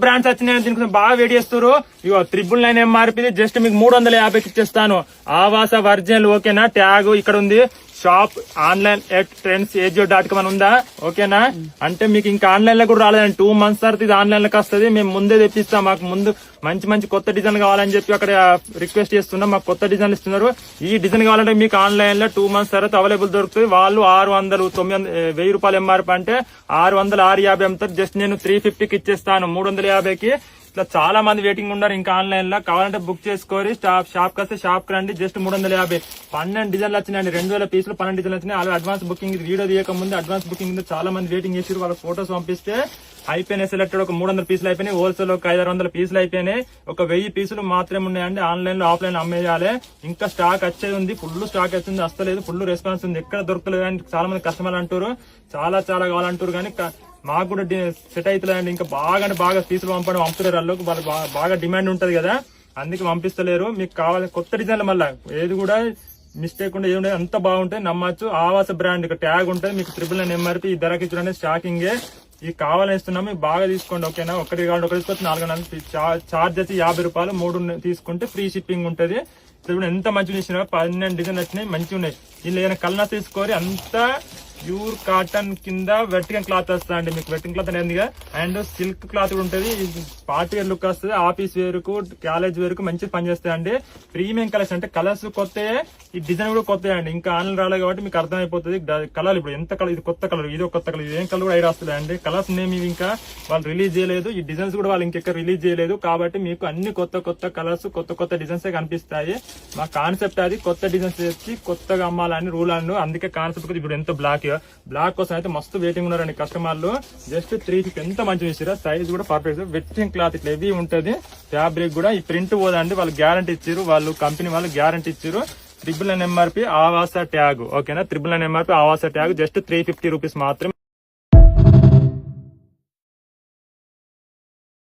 Brands వచ్చినాయి, దీనికి బాగా వెయిట్ చేస్తారు. ఇగో 999 MRP జస్ట్ మీకు 350కి ఇచ్చేస్తాను. ఆవాస ఒరిజినల్ ఓకేనా. ట్యాగ్ ఇక్కడ ఉంది. షాప్ ఆన్లైన్ @trendsagio.com అని ఉందా ఓకేనా. అంటే మీకు ఇంకా ఆన్లైన్ లో కూడా రాలేదండి. 2 months తర్వాత ఇది ఆన్లైన్ లోకి వస్తుంది. మేము ముందే తెప్పిస్తాం. మాకు ముందు మంచి కొత్త డిజైన్ కావాలని చెప్పి అక్కడ రిక్వెస్ట్ చేస్తున్నాం. మాకు కొత్త డిజైన్ ఇస్తున్నారు. ఈ డిజైన్ కావాలంటే మీకు ఆన్లైన్ లో 2 months తర్వాత అవైలబుల్ దొరుకుతుంది. వాళ్ళు 1000 రూపాయలు MRP అంటే 650 అమ్ముతారు. జస్ట్ నేను 350కి ఇచ్చేస్తాను. 350కి. ఇట్లా చాలా మంది వెయిటింగ్ ఉన్నారు ఇంకా ఆన్లైన్ లో. కావాలంటే బుక్ చేసుకోరి. షాప్ వస్తే షాప్ కి రండి. జస్ట్ 350. 12 డిజైన్లు వచ్చినాయండి. 2000 పీసులు 12 డిజైన్లు వచ్చినాయి. అలా అడ్వాన్స్ బుకింగ్ వీడియో తీయక ముందు అడ్వాన్స్ బుకింగ్ చాలా మంది వెయిటింగ్ చేసి వాళ్ళ ఫోటోస్ పంపిస్తే అయిపోయినాయి. సెలెక్టెడ్ ఒక 300 పీసులు అయిపోయినాయి. హోల్సేల్ ఒక 500 పీసులు అయిపోయినాయి. ఒక 1000 పీసులు మాత్రమే ఉన్నాయండి. ఆన్లైన్ లో ఆఫ్లైన్ అమ్మేయాలి. ఇంకా స్టాక్ వచ్చేది ఉంది. ఫుల్ స్టాక్ వచ్చింది. వస్తలేదు. ఫుల్ రెస్పాన్స్ ఉంది. ఎక్కడ దొరకలేదు అని చాలా మంది కస్టమర్లు అంటారు. చాలా కావాలంటారు కానీ మాకు కూడా సెట్ అవుతుందండి. ఇంకా బాగా పీసులు పంపలేరు. వాళ్ళకి బాగా డిమాండ్ ఉంటది కదా, అందుకే పంపిస్తలేరు. మీకు కావాలి కొత్త డిజైన్లు మళ్ళీ ఏది కూడా మిస్టేక్ ఉండే ఏమి అంత బాగుంటాయి. నమ్మచ్చు. ఆవాస బ్రాండ్ ఇక్కడ ట్యాగ్ ఉంటుంది. మీకు 999 MRP ఈ ధరకి చూడండి. స్టాకింగే ఇది కావాలని ఇస్తున్నాం. మీకు బాగా తీసుకోండి ఓకేనా. ఒకటి కావాలంటే ఒకటి తీసుకొచ్చి 400 చార్జ్ వచ్చి 50 రూపాయలు. 3 తీసుకుంటే ఫ్రీ షిప్పింగ్ ఉంటది. ఇప్పుడు ఎంత మంచిగా ఇచ్చినా 12 డిజైన్లు వచ్చినాయి. మంచిగా ఉన్నాయి. వీళ్ళు ఏదైనా కలర్ తీసుకోరి. అంతా ప్యూర్ కాటన్ కింద వెట్టికన్ క్లాత్ వస్తుంది అండి. మీకు వెట్టికన్ క్లాత్ అనేది అండ్ సిల్క్ క్లాత్ కూడా ఉంటుంది. పార్టీ వేర్ లుక్ వస్తుంది. ఆఫీస్ వేరుకు కాలేజ్ వేరుకు మంచిగా పనిచేస్తాయండి. ప్రీమియం కలర్స్ అంటే కలర్స్ కొత్తయే, ఈ డిజైన్ కూడా కొత్త అండి. ఇంకా ఆన్లైన్ రాలేదు కాబట్టి మీకు అర్థమైపోతుంది కలర్. ఇప్పుడు ఎంత కలర్, ఇది కొత్త కలర్, ఇది కొత్త కలర్, ఏం కలర్ కూడా ఐడియా వస్తుంది అండి. కలర్స్ నేమ్ ఇవి ఇంకా వాళ్ళు రిలీజ్ చేయలేదు. ఈ డిజైన్స్ కూడా వాళ్ళు ఇంకెక్కడ రిలీజ్ చేయలేదు. కాబట్టి మీకు అన్ని కొత్త కలర్స్ కొత్త డిజైన్స్ కనిపిస్తాయి. మా కాన్సెప్ట్ అది. కొత్త డిజైన్స్ తెచ్చి కొత్తగా అమ్మాలని రూల్ అండ్ అందుకే కాన్సెప్ట్. ఇప్పుడు ఎంత బ్లాక్ కోసం అయితే మస్తు వెయిటింగ్ ఉన్నారండి కస్టమర్లు. జస్ట్ 350 ఎంత మంచిగా ఇచ్చారా. సైజ్ కూడా పర్ఫెక్ట్. వెట్టింగ్ క్లాత్ ఇట్లా హెవీ ఉంటది. ఫ్యాబ్రిక్ కూడా ఈ ప్రింట్ పోదండి. వాళ్ళు గ్యారంటీ ఇచ్చారు. వాళ్ళు కంపెనీ వాళ్ళు గ్యారంటీ ఇచ్చారు. 999 MRP ఆవాస ట్యాగ్ ఓకేనా. 999 MRP ఆవాస ట్యాగ్ జస్ట్ 350 రూపీస్ మాత్రమే.